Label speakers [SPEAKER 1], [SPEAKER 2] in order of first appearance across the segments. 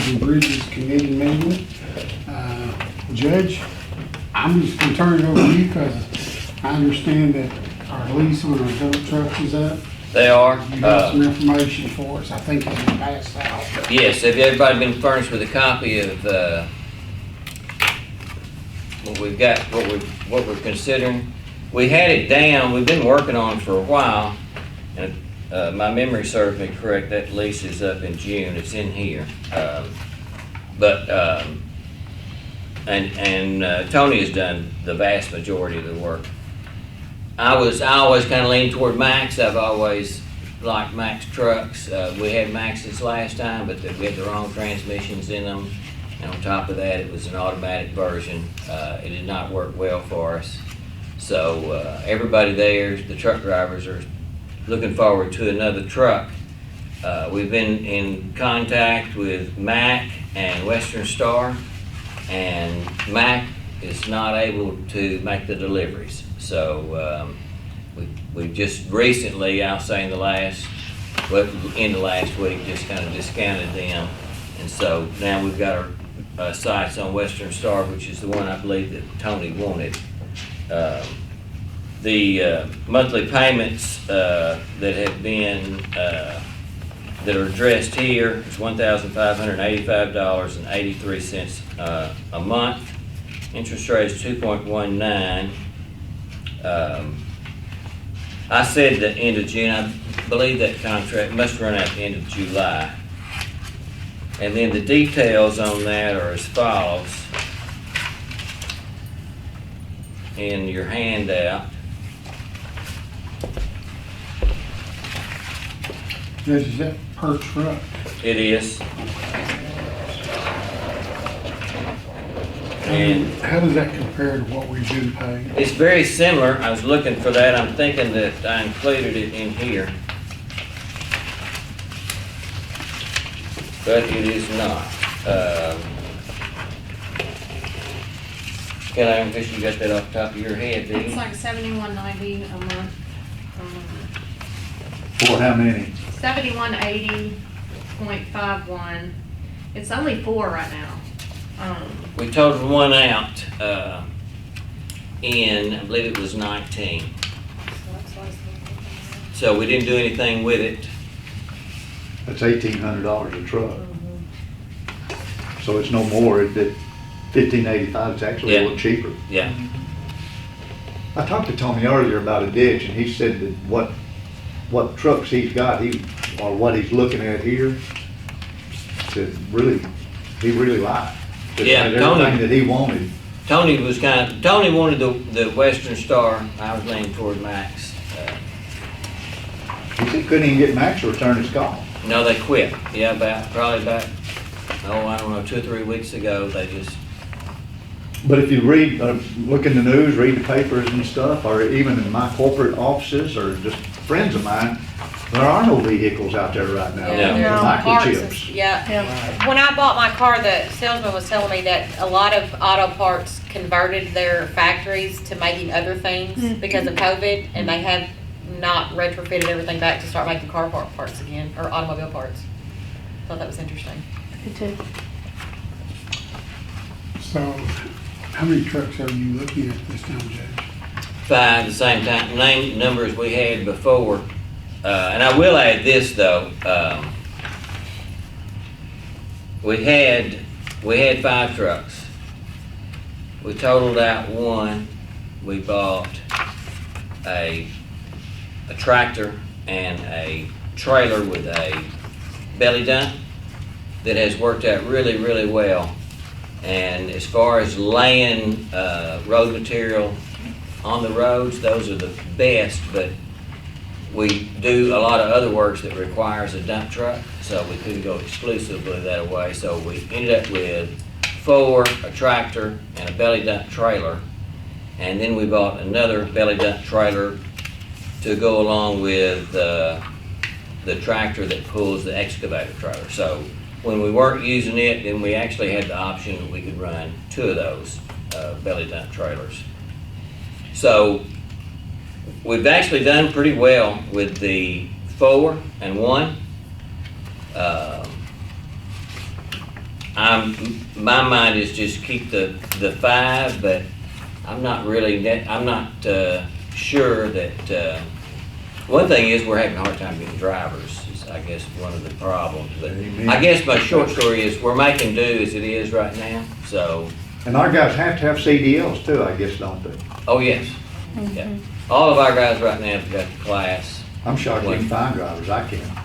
[SPEAKER 1] Roads and Bridges Committee meeting. Judge, I'm just gonna turn it over to you because I understand that our lease on our dump trucks is up.
[SPEAKER 2] They are.
[SPEAKER 1] You have some information for us. I think it's been passed out.
[SPEAKER 2] Yes, have everybody been furnished with a copy of what we've got, what we're considering? We had it down, we've been working on it for a while, and my memory serves me correct, that lease is up in June, it's in here. Tony has done the vast majority of the work. I always kind of lean toward Max. I've always liked Max trucks. We had Maxes last time, but we had the wrong transmissions in them. And on top of that, it was an automatic version. It did not work well for us. So everybody there, the truck drivers, are looking forward to another truck. We've been in contact with Mac and Western Star, and Mac is not able to make the deliveries. So we just recently, I'll say in the end of last week, just kind of discounted them. And so now we've got our sights on Western Star, which is the one I believe that Tony wanted. The monthly payments that have been, that are addressed here is $1,585.83 a month. Interest rate is 2.19. I said the end of June. I believe that contract must run out the end of July. And then the details on that are as follows in your handout.
[SPEAKER 1] Judge, is that per truck?
[SPEAKER 2] It is. And
[SPEAKER 1] how does that compare to what we've been paying?
[SPEAKER 2] it's very similar. I was looking for that. I'm thinking that I included it in here. But it is not. Kelly, I guess you got that off the top of your head, do
[SPEAKER 3] It's
[SPEAKER 2] you?
[SPEAKER 3] like $71.90 a month.
[SPEAKER 4] For how many?
[SPEAKER 3] 7180.51. It's only 4 right now.
[SPEAKER 2] We totaled one out in, I believe it was 19. So we didn't do anything with it.
[SPEAKER 4] That's $1,800 a truck. So it's no more at $1,585. It's actually a little cheaper.
[SPEAKER 2] Yeah.
[SPEAKER 4] I talked to Tony earlier about a ditch, and he said that what trucks he's got, or what he's looking at here, that he really liked. Just
[SPEAKER 2] Yeah,
[SPEAKER 4] had
[SPEAKER 2] Tony-
[SPEAKER 4] everything that he wanted.
[SPEAKER 2] Tony wanted the Western Star. I was leaning toward Max.
[SPEAKER 4] He said couldn't even get Max to return his call.
[SPEAKER 2] No, they quit. Yeah, probably about, I don't know, 2 or 3 weeks ago, they just,
[SPEAKER 4] But if you read, look in the news, read the papers and stuff, or even in my corporate offices, or just friends of mine, there are no vehicles out there right now.
[SPEAKER 2] Yeah.
[SPEAKER 4] with
[SPEAKER 5] No, parts and-
[SPEAKER 4] Microchips.
[SPEAKER 5] Yeah. When I bought my car, the salesman was telling me that a lot of auto parts converted their factories to making other things because of COVID, and they have not retrofitted everything back to start making car parts again, or automobile parts. Thought that was interesting.
[SPEAKER 1] So, how many trucks are you looking at this time, Judge?
[SPEAKER 2] 5 at the same time, name numbers we had before. And I will add this though, we had 5 trucks. We totaled out one. We bought a tractor and a trailer with a belly dump that has worked out really, really well. And as far as laying road material on the roads, those are the best, but we do a lot of other works that requires a dump truck, so we couldn't go exclusively that way. So we ended up with 4, a tractor, and a belly dump trailer. And then we bought another belly dump trailer to go along with the tractor that pulls the excavator trailer. So when we weren't using it, then we actually had the option that we could run 2 of those belly dump trailers. So we've actually done pretty well with the 4 and 1. my mind is just keep the 5, but I'm not really, I'm not, sure that, one thing is we're having a hard time getting drivers, is I guess one of the problems. But
[SPEAKER 4] Amen.
[SPEAKER 2] I guess my short story is we're making do as it is right now, so,
[SPEAKER 4] And our guys have to have CDLs too, I guess, don't they?
[SPEAKER 2] oh, yes. Yeah. All of our guys right now have got the class.
[SPEAKER 4] I'm shocked you can find drivers, I can't.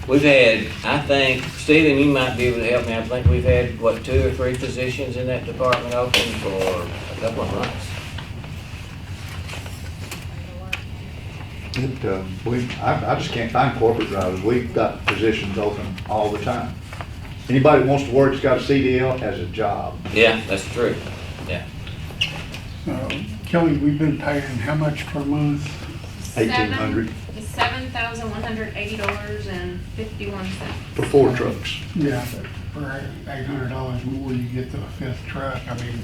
[SPEAKER 2] We've had, I think, Stephen, you might be able to help me, I think we've had, what, 2 or 3 positions in that department open for a couple of months.
[SPEAKER 4] I just can't find corporate drivers. We've got positions open all the time. Anybody that wants to work that's got a CDL has a job.
[SPEAKER 2] Yeah, that's true, yeah.
[SPEAKER 1] Kelly, we've been paying how much per month?
[SPEAKER 4] 1,800
[SPEAKER 3] $7,180.51.
[SPEAKER 4] for 4 trucks.
[SPEAKER 1] Yeah, but for $800 more, you get the 5th truck. I mean,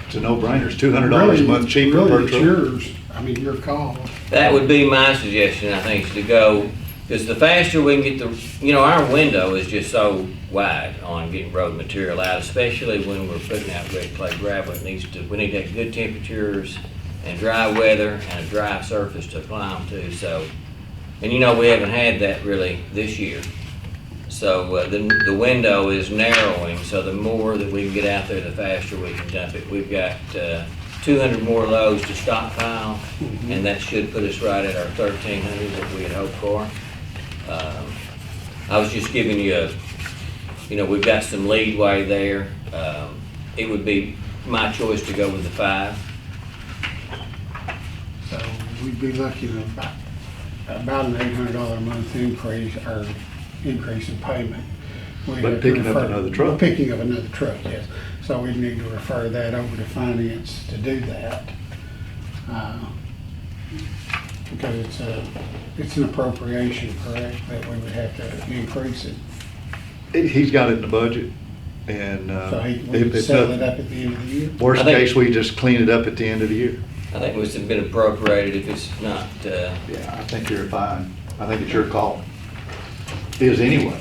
[SPEAKER 4] It's a no-brainer. It's $200 a month cheaper
[SPEAKER 1] really,
[SPEAKER 4] per
[SPEAKER 1] it's
[SPEAKER 4] truck.
[SPEAKER 1] yours. I mean, your call.
[SPEAKER 2] That would be my suggestion, I think, is to go, because the faster we can get our window is just so wide on getting road material out, especially when we're putting out red clay gravel. We need to have good temperatures and dry weather and a dry surface to climb to, so, and we haven't had that really this year. So the window is narrowing, so the more that we can get out there, the faster we can dump it. We've got 200 more loads to stockpile, and that should put us right at our 1,300 that we had hoped for. I was just giving you we've got some leadway there. It would be my choice to go with the 5.
[SPEAKER 1] So we'd be looking at about an $800 a month increase, or increase in payment. We'd
[SPEAKER 4] But
[SPEAKER 1] have to
[SPEAKER 4] picking up another truck.
[SPEAKER 1] Picking up another truck, yes. So we'd need to refer that over to finance to do that. Because it's an appropriation, correct, that we would have to increase it.
[SPEAKER 4] He's got it in the budget, and
[SPEAKER 1] So we
[SPEAKER 4] if
[SPEAKER 1] would
[SPEAKER 4] it's
[SPEAKER 1] settle it
[SPEAKER 4] not,
[SPEAKER 1] up at the end of the year.
[SPEAKER 4] worst
[SPEAKER 2] I think-
[SPEAKER 4] case, we just clean it up at the end of the year.
[SPEAKER 2] I think it's been appropriated if it's not,
[SPEAKER 4] Yeah, I think you're fine. I think it's your call. Is anyway.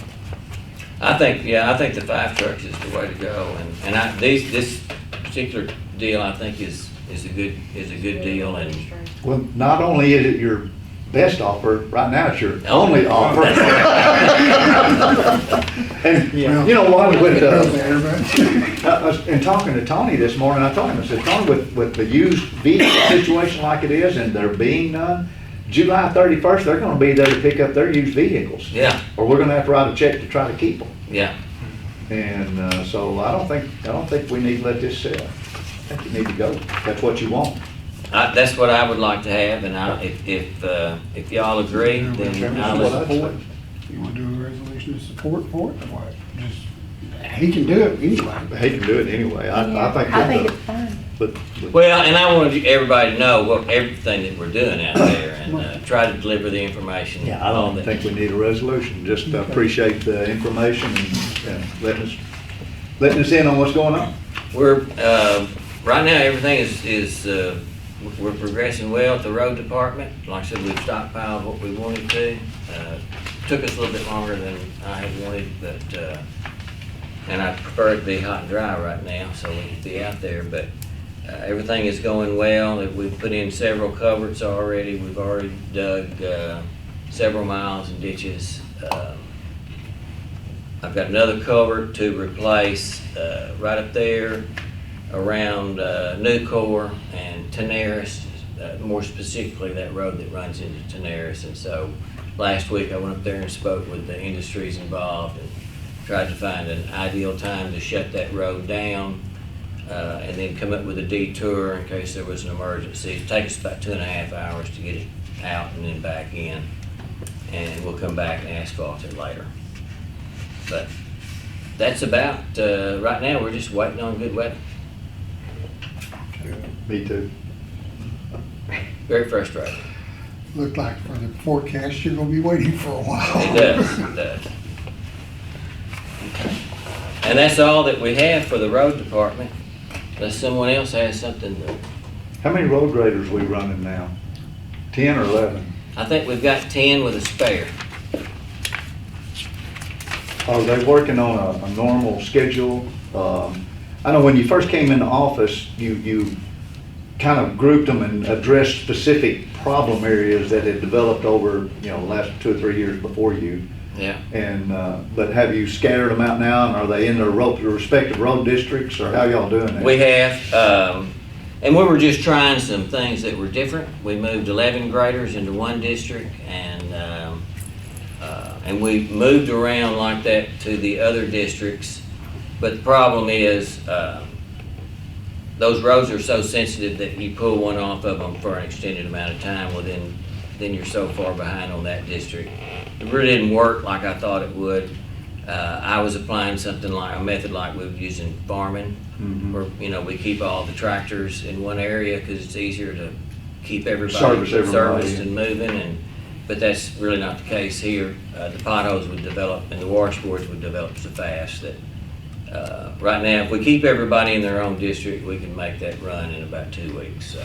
[SPEAKER 2] I think the 5 trucks is the way to go, and this particular deal, I think is a good deal, and
[SPEAKER 4] Well, not only is it your best offer, right now it's your only offer. And you know what, with in talking to Tony this morning, I told him, I said, Tony, with the used vehicle situation like it is, and there being none, July 31st, they're gonna be there to pick up their used vehicles.
[SPEAKER 2] yeah,
[SPEAKER 4] Or we're gonna have to write a check to try to keep them.
[SPEAKER 2] yeah.
[SPEAKER 4] And so I don't think we need to let this sit. I think you need to go. That's what you want.
[SPEAKER 2] That's what I would like to have, and if y'all agree, then I'll
[SPEAKER 4] That's what I'd
[SPEAKER 1] support.
[SPEAKER 4] say.
[SPEAKER 1] You want to do a resolution of support for it, or what? Just, he can do it anyway.
[SPEAKER 4] He can do it anyway. I think.
[SPEAKER 6] I think it's fine.
[SPEAKER 4] But
[SPEAKER 2] Well, and I wanted everybody to know everything that we're doing out there, and try to deliver the information.
[SPEAKER 4] yeah, I don't think we need a resolution. Just appreciate the information and letting us in on what's going on.
[SPEAKER 2] We're, right now, everything is we're progressing well at the road department. Like I said, we've stockpiled what we wanted to. Took us a little bit longer than I had wanted, but, and I prefer it to be hot and dry right now, so we can be out there, but everything is going well. We've put in several culverts already. We've already dug several miles in ditches. I've got another culvert to replace right up there around Newcore and Tenaris, more specifically that road that runs into Tenaris. And so last week I went up there and spoke with the industries involved and tried to find an ideal time to shut that road down and then come up with a detour in case there was an emergency. It takes about 2.5 hours to get it out and then back in. And we'll come back and asphalt it later. But that's about, right now, we're just waiting on good weather.
[SPEAKER 4] Me too.
[SPEAKER 2] Very frustrating.
[SPEAKER 1] Looked like for the forecast, you're gonna be waiting for a while.
[SPEAKER 2] It does, it does. And that's all that we have for the road department, unless someone else has something to,
[SPEAKER 4] How many road graders we running now? 10 or 11?
[SPEAKER 2] I think we've got 10 with a spare.
[SPEAKER 4] Are they working on a normal schedule? I know when you first came into office, you kind of grouped them and addressed specific problem areas that had developed over, the last 2 or 3 years before you.
[SPEAKER 2] Yeah.
[SPEAKER 4] And, but have you scattered them out now, and are they in their respective road districts, or how y'all doing that?
[SPEAKER 2] We have, and we were just trying some things that were different. We moved 11 graders into one district, and we moved around like that to the other districts. But the problem is, those roads are so sensitive that you pull one off of them for an extended amount of time, well then you're so far behind on that district. It really didn't work like I thought it would. I was applying something like, a method like we were using farming, where, we keep all the tractors in one area because it's easier to keep everybody
[SPEAKER 4] Service everybody.
[SPEAKER 2] serviced and moving, but that's really not the case here. The potholes would develop and the washboards would develop so fast that right now, if we keep everybody in their own district, we can make that run in about 2 weeks, so.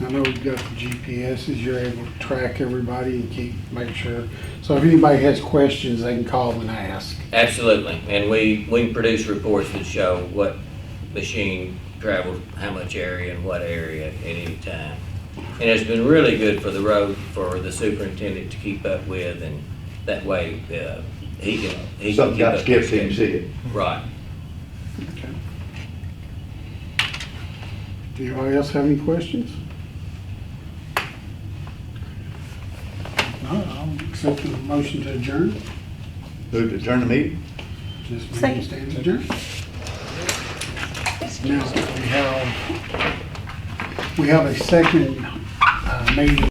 [SPEAKER 1] I know we've got the GPSs, you're able to track everybody and make sure. So if anybody has questions, they can call and ask.
[SPEAKER 2] Absolutely, and we can produce reports that show what machine traveled, how much area and what area at any time. And it's been really good for the road, for the superintendent to keep up with, and that way, he can
[SPEAKER 4] Something
[SPEAKER 2] keep
[SPEAKER 4] got
[SPEAKER 2] up
[SPEAKER 4] skipped,
[SPEAKER 2] with
[SPEAKER 4] he can
[SPEAKER 2] it.
[SPEAKER 4] see it.
[SPEAKER 2] Right.
[SPEAKER 1] Okay. Do anybody else have any questions? No, I'll accept the motion to adjourn.
[SPEAKER 4] Move to adjourn the meeting?
[SPEAKER 1] This meeting
[SPEAKER 6] Second.
[SPEAKER 1] stands adjourned. Now, we have a second meeting